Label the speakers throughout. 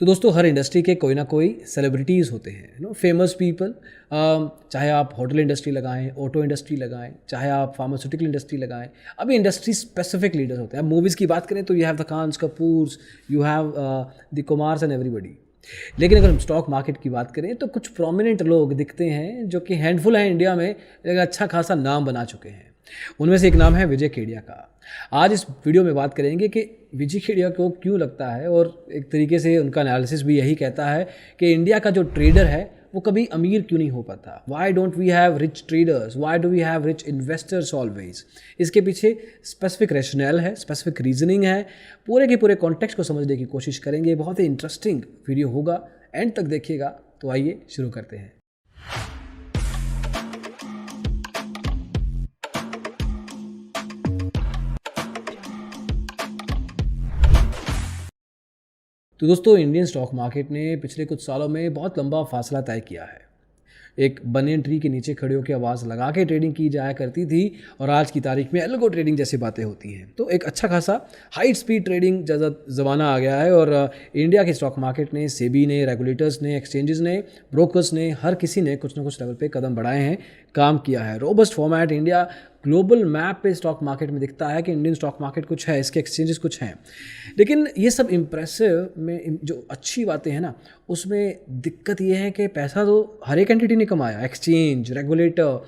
Speaker 1: तो दोस्तों हर इंडस्ट्री के कोई ना कोई सेलिब्रिटीज़ होते हैं, फेमस पीपल। चाहे आप होटल इंडस्ट्री लगाएं, ऑटो इंडस्ट्री लगाएं, चाहे आप फार्मास्यूटिकल इंडस्ट्री लगाएं। अभी इंडस्ट्री स्पेसिफिक लीडर्स होते हैं। अब मूवीज़ की बात करें तो you have the Khans, Kapoors, you have the Kumars and everybody. लेकिन अगर हम स्टॉक मार्केट की बात करें तो कुछ प्रोमिनेंट लोग दिखते हैं जो कि हैंडफुल हैं इंडिया में, लेकिन अच्छा खासा नाम बना चुके हैं। उनमें से एक नाम है विजय खेड़िया का। आज इस वीडियो में बात करेंगे कि विजय खेड़िया को क्यों लगता है, और एक तरीके से उनका एनालिसिस भी यही कहता है कि इंडिया का जो ट्रेडर है वो कभी अमीर क्यों नहीं हो पाता। Why don't we have rich traders, why do we have rich investors always. इसके पीछे स्पेसिफिक रैशनल है, स्पेसिफिक रीजनिंग है। पूरे के पूरे कॉन्टेक्स्ट को समझने की कोशिश करेंगे। बहुत ही इंटरेस्टिंग वीडियो होगा, एंड तक देखिएगा। तो आइए शुरू करते हैं। तो दोस्तों इंडियन स्टॉक मार्केट ने पिछले कुछ सालों में बहुत लंबा फासला तय किया है। एक बनियन ट्री के नीचे खड़े होकर आवाज़ लगा के ट्रेडिंग की जाया करती थी, और आज की तारीख में एल्गो ट्रेडिंग जैसी बातें होती हैं। तो एक अच्छा खासा हाई स्पीड ट्रेडिंग जैसा ज़माना आ गया है, और इंडिया के स्टॉक मार्केट ने, सेबी ने, रेगुलेटर्स ने, एक्सचेंजेस ने, ब्रोकर्स ने, हर किसी ने कुछ ना कुछ लेवल पे कदम बढ़ाए हैं, काम किया है। Robust format India global map पे स्टॉक मार्केट में दिखता है कि इंडियन स्टॉक मार्केट कुछ है, इसके एक्सचेंजेस कुछ हैं। लेकिन ये सब इम्प्रेसिव में जो अच्छी बातें हैं ना, उसमें दिक्कत ये है कि पैसा तो हर एक एंटिटी ने कमाया। Exchange, regulator,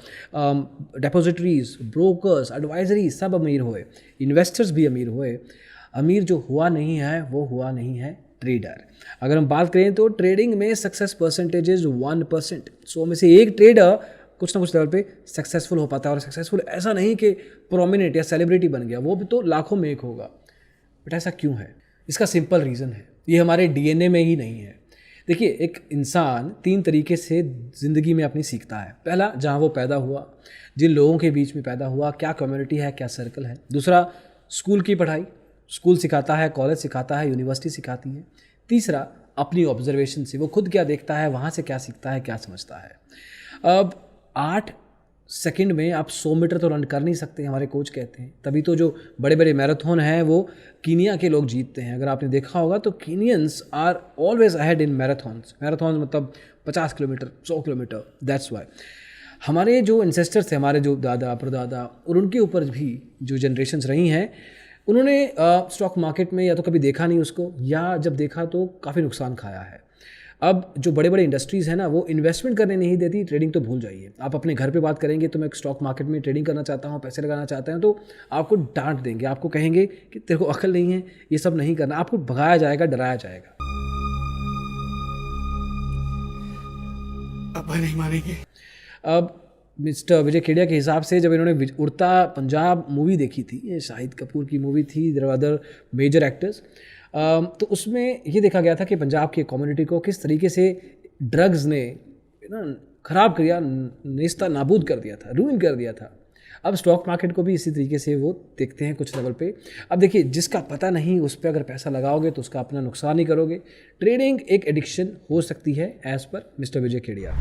Speaker 1: depositories, brokers, advisory सब अमीर हुए, इन्वेस्टर्स भी अमीर हुए। अमीर जो हुआ नहीं है वो हुआ नहीं है ट्रेडर। अगर हम बात करें तो ट्रेडिंग में सक्सेस परसेंटेज इज 1%। 100 में से एक ट्रेडर कुछ ना कुछ लेवल पे सक्सेसफुल हो पाता है। और सक्सेसफुल ऐसा नहीं कि प्रोमिनेंट या सेलिब्रिटी बन गया, वो भी तो लाखों में एक होगा। बट ऐसा क्यों है? इसका सिंपल रीज़न है, ये हमारे डीएनए में ही नहीं है। देखिए, एक इंसान 3 तरीके से ज़िंदगी में अपनी सीखता है। पहला, जहाँ वो पैदा हुआ, जिन लोगों के बीच में पैदा हुआ, क्या कम्युनिटी है, क्या सर्कल है। दूसरा, स्कूल की पढ़ाई, स्कूल सिखाता है, कॉलेज सिखाता है, यूनिवर्सिटी सिखाती है। तीसरा, अपनी ऑब्जर्वेशन से वो खुद क्या देखता है, वहाँ से क्या सीखता है, क्या समझता है। अब 8 सेकंड में आप 100 मीटर तो रन कर नहीं सकते, हमारे कोच कहते हैं। तभी तो जो बड़े बड़े मैराथन हैं वो कीनिया के लोग जीतते हैं। अगर आपने देखा होगा तो Kenyans are always ahead in marathons. Marathon मतलब 50 किलोमीटर, 100 किलोमीटर। दैट्स वाई हमारे जो एंसेस्टर्स थे, हमारे जो दादा परदादा, और उनके ऊपर भी जो जनरेशन्स रही हैं, उन्होंने स्टॉक मार्केट में या तो कभी देखा नहीं उसको, या जब देखा तो काफ़ी नुकसान खाया है। अब जो बड़े बड़े इंडस्ट्रीज़ हैं ना, वो इन्वेस्टमेंट करने नहीं देती, ट्रेडिंग तो भूल जाइए। आप अपने घर पे बात करेंगे तो मैं स्टॉक मार्केट में ट्रेडिंग करना चाहता हूँ, पैसे लगाना चाहता हूँ, तो आपको डांट देंगे, आपको कहेंगे कि तेरे को अकल नहीं है, ये सब नहीं करना। आपको भगाया जाएगा, डराया जाएगा।
Speaker 2: अब नहीं मानेंगे।
Speaker 1: अब मिस्टर विजय खेड़िया के हिसाब से जब इन्होंने उड़ता पंजाब मूवी देखी थी, ये शाहिद कपूर की मूवी थी, there are other major actors, तो उसमें ये देखा गया था कि पंजाब की कम्युनिटी को किस तरीके से ड्रग्स ने ख़राब किया, नेस्ता नाबूद कर दिया था, रूइन कर दिया था। अब स्टॉक मार्केट को भी इसी तरीके से वो देखते हैं कुछ लेवल पे। अब देखिए, जिसका पता नहीं उस पर अगर पैसा लगाओगे तो उसका अपना नुकसान ही करोगे। ट्रेडिंग एक एडिक्शन हो सकती है as per mister Vijay Khedia.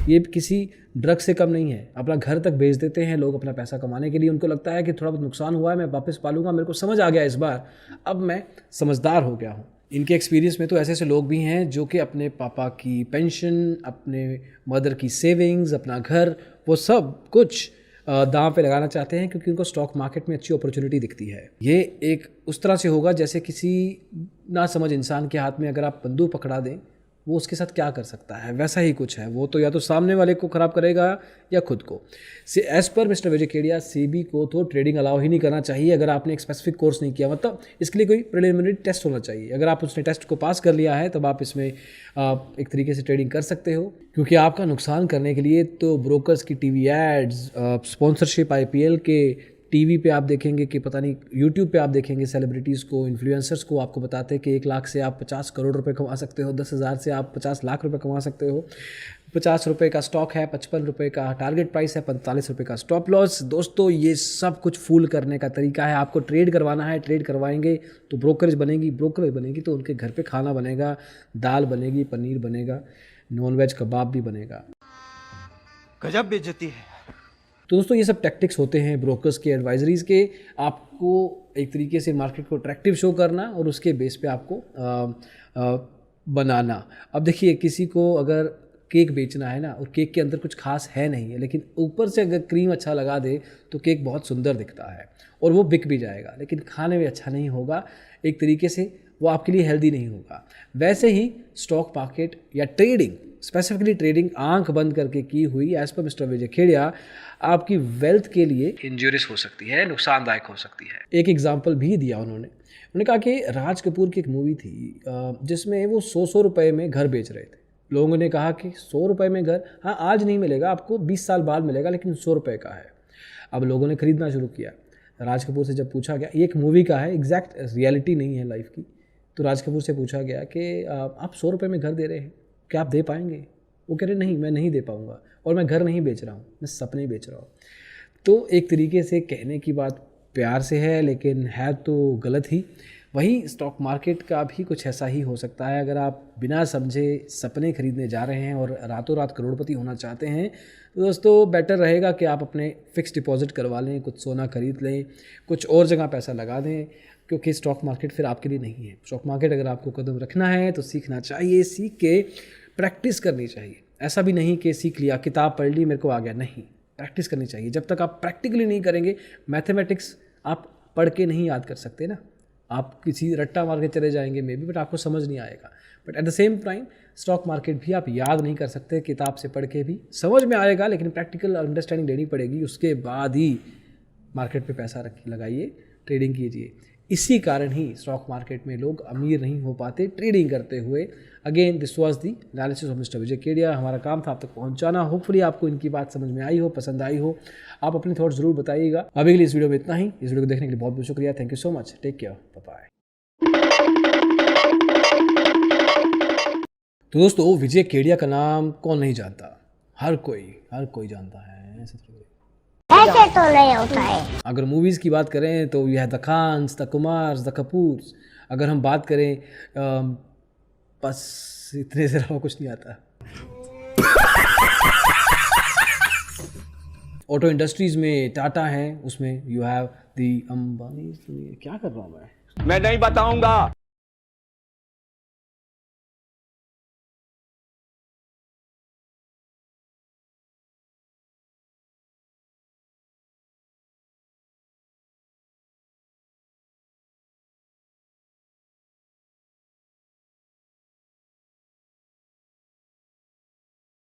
Speaker 1: ये किसी ड्रग से कम नहीं है। अपना घर तक बेच देते हैं लोग अपना पैसा कमाने के लिए। उनको लगता है कि थोड़ा बहुत नुकसान हुआ है, मैं वापस पालूंगा, मेरे को समझ आ गया इस बार, अब मैं समझदार हो गया हूँ। इनके एक्सपीरियंस में तो ऐसे ऐसे लोग भी हैं जो कि अपने पापा की पेंशन, अपने मदर की सेविंग्स, अपना घर, वो सब कुछ दांव पे लगाना चाहते हैं, क्योंकि उनको स्टॉक मार्केट में अच्छी अपॉर्चुनिटी दिखती है। ये एक उस तरह से होगा जैसे किसी ना समझ इंसान के हाथ में अगर आप बंदूक पकड़ा दें, वो उसके साथ क्या कर सकता है, वैसा ही कुछ है। वो तो या तो सामने वाले को ख़राब करेगा या खुद को। As per mister Vijay Khedia, SEBI को तो ट्रेडिंग अलाउ ही नहीं करना चाहिए अगर आपने एक स्पेसिफिक कोर्स नहीं किया। मतलब इसके लिए कोई प्रिलिमिनरी टेस्ट होना चाहिए। अगर आप उसने टेस्ट को पास कर लिया है तब आप इसमें एक तरीके से ट्रेडिंग कर सकते हो, क्योंकि आपका नुकसान करने के लिए तो ब्रोकर्स की टीवी एड्स, स्पॉन्सरशिप IPL के टीवी पे आप देखेंगे कि पता नहीं, यूट्यूब पे आप देखेंगे सेलिब्रिटीज़ को, इन्फ्लुएंसर्स को आपको बताते हैं कि 1 लाख से आप 50 करोड़ रुपए कमा सकते हो, 10,000 से आप 50 लाख रुपए कमा सकते हो, 50 रुपये का स्टॉक है, 55 रुपये का टारगेट प्राइस है, 45 रुपये का स्टॉप लॉस। दोस्तों, ये सब कुछ फूल करने का तरीका है। आपको ट्रेड करवाना है, ट्रेड करवाएंगे तो ब्रोकरेज बनेगी, ब्रोकरेज बनेगी तो उनके घर पे खाना बनेगा, दाल बनेगी, पनीर बनेगा, नॉन वेज कबाब भी बनेगा।
Speaker 2: गजब बेइज्जती है।
Speaker 1: तो दोस्तों ये सब टैक्टिक्स होते हैं ब्रोकर्स के, एडवाइजरीज के, आपको एक तरीके से मार्केट को अट्रैक्टिव शो करना और उसके बेस पे आपको बनाना। अब देखिए किसी को अगर केक बेचना है ना और केक के अंदर कुछ खास है नहीं है, लेकिन ऊपर से अगर क्रीम अच्छा लगा दे तो केक बहुत सुंदर दिखता है और वो बिक भी जाएगा, लेकिन खाने में अच्छा नहीं होगा, एक तरीके से वो आपके लिए हेल्दी नहीं होगा। वैसे ही स्टॉक मार्केट या ट्रेडिंग, स्पेसिफिकली ट्रेडिंग आंख बंद करके की हुई as per mister Vijay Khedia आपकी वेल्थ के लिए इंजूरियस हो सकती है, नुकसानदायक हो सकती है। एक एग्जाम्पल भी दिया उन्होंने कहा कि राज कपूर की एक मूवी थी जिसमें वो 100 रुपये में घर बेच रहे थे। लोगों ने कहा कि 100 रुपये में घर, हाँ आज नहीं मिलेगा आपको, 20 साल बाद मिलेगा, लेकिन 100 रुपये का है। अब लोगों ने खरीदना शुरू किया। राज कपूर से जब पूछा गया, ये एक मूवी का है, एग्जैक्ट रियलिटी नहीं है लाइफ की, तो राज कपूर से पूछा गया कि आप 100 रुपये में घर दे रहे हैं, क्या आप दे पाएंगे? वो कह रहे नहीं, मैं नहीं दे पाऊँगा, और मैं घर नहीं बेच रहा हूँ, मैं सपने बेच रहा हूँ। तो एक तरीके से कहने की बात प्यार से है, लेकिन है तो गलत ही। वहीं स्टॉक मार्केट का भी कुछ ऐसा ही हो सकता है। अगर आप बिना समझे सपने खरीदने जा रहे हैं और रातों रात करोड़पति होना चाहते हैं, तो दोस्तों बेटर रहेगा कि आप अपने फिक्स डिपॉजिट करवा लें, कुछ सोना खरीद लें, कुछ और जगह पैसा लगा दें, क्योंकि स्टॉक मार्केट फिर आपके लिए नहीं है। स्टॉक मार्केट अगर आपको कदम रखना है तो सीखना चाहिए, सीख के प्रैक्टिस करनी चाहिए। ऐसा भी नहीं कि सीख लिया, किताब पढ़ ली, मेरे को आ गया, नहीं, प्रैक्टिस करनी चाहिए। जब तक आप प्रैक्टिकली नहीं करेंगे, मैथमेटिक्स आप पढ़ के नहीं याद कर सकते ना, आप किसी रट्टा मार के चले जाएंगे मे बी, बट आपको समझ नहीं आएगा। But at the same time stock market भी आप याद नहीं कर सकते, किताब से पढ़ के भी समझ में आएगा, लेकिन प्रैक्टिकल अंडरस्टैंडिंग लेनी पड़ेगी, उसके बाद ही मार्केट पे पैसा लगाइए, ट्रेडिंग कीजिए। इसी कारण ही स्टॉक मार्केट में लोग अमीर नहीं हो पाते ट्रेडिंग करते हुए। Again this was the analysis of mister Vijay Khedia. हमारा काम था आप तक पहुंचाना। होपफुली आपको इनकी बात समझ में आई हो, पसंद आई हो। आप अपने थॉट्स जरूर बताइएगा। अभी के लिए इस वीडियो में इतना ही। इस वीडियो को देखने के लिए बहुत बहुत शुक्रिया। Thank you so much. Take care, bye bye. तो दोस्तों विजय खेड़िया का नाम कौन नहीं जानता, हर कोई जानता है।
Speaker 2: ऐसे तो नहीं होता है।
Speaker 1: अगर मूवीज़ की बात करें तो यह the Khans, the Kumars, the Kapoors. अगर हम बात करें बस इतने से अलावा कुछ नहीं आता। ऑटो इंडस्ट्रीज़ में टाटा है, उसमें यू हैव दी अंबानी। क्या कर रहा हूँ मैं नहीं बताऊंगा।